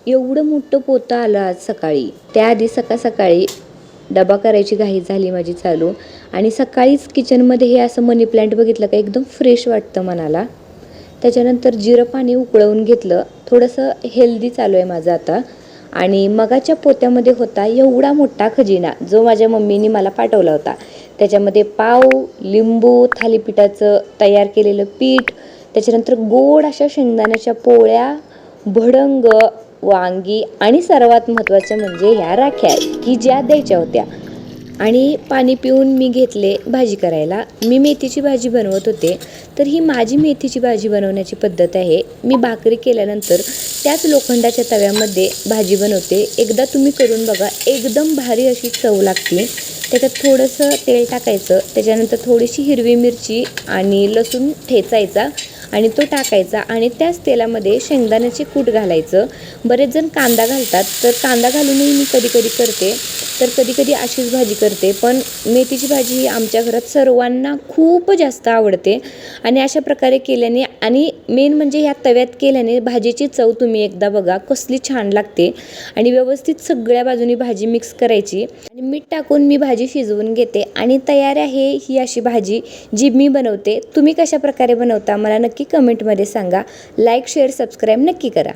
एवढं मोठं पोतं आलं आज सकाळी. त्याआधी सकाळी डबा करायची घाई झाली माझी चालू, आणि सकाळीच किचनमध्ये हे असं मनी प्लांट बघितलं का एकदम फ्रेश वाटतं मनाला. त्याच्यानंतर जिरं पाणी उकळवून घेतलं. थोडंसं हेल्दी चालू आहे माझं आता. आणि मगाच्या पोत्यामध्ये होता एवढा मोठा खजिना, जो माझ्या मम्मीने मला पाठवला होता. त्याच्यामध्ये पाव, लिंबू, थालीपीठाचं तयार केलेलं पीठ, त्याच्यानंतर गोड अशा शेंगदाण्याच्या पोळ्या, भडंग, वांगी, आणि सर्वात महत्त्वाचं म्हणजे ह्या राख्या की ज्या द्यायच्या होत्या. आणि पाणी पिऊन मी घेतले भाजी करायला. मी मेथीची भाजी बनवत होते. तर ही माझी मेथीची भाजी बनवण्याची पद्धत आहे. मी भाकरी केल्यानंतर त्याच लोखंडाच्या तव्यामध्ये भाजी बनवते. एकदा तुम्ही करून बघा, एकदम भारी अशी चव लागते. त्याच्यात थोडंसं तेल टाकायचं, त्याच्यानंतर थोडीशी हिरवी मिरची आणि लसूण ठेचायचा आणि तो टाकायचा, आणि त्याच तेलामध्ये शेंगदाण्याचे कूट घालायचं. बरेच जण कांदा घालतात, तर कांदा घालूनही मी कधी करते, तर कधी अशीच भाजी करते. पण मेथीची भाजी ही आमच्या घरात सर्वांना खूप जास्त आवडते. आणि अशा प्रकारे केल्याने, आणि मेन म्हणजे ह्या तव्यात केल्याने भाजीची चव तुम्ही एकदा बघा कसली छान लागते. आणि व्यवस्थित सगळ्या बाजूनी भाजी मिक्स करायची आणि मीठ टाकून मी भाजी शिजवून घेते. आणि तयार आहे ही अशी भाजी जी मी बनवते. तुम्ही कशा प्रकारे बनवता मला नक्की कमेंटमध्ये सांगा. लाईक, शेअर, सबस्क्राईब नक्की करा.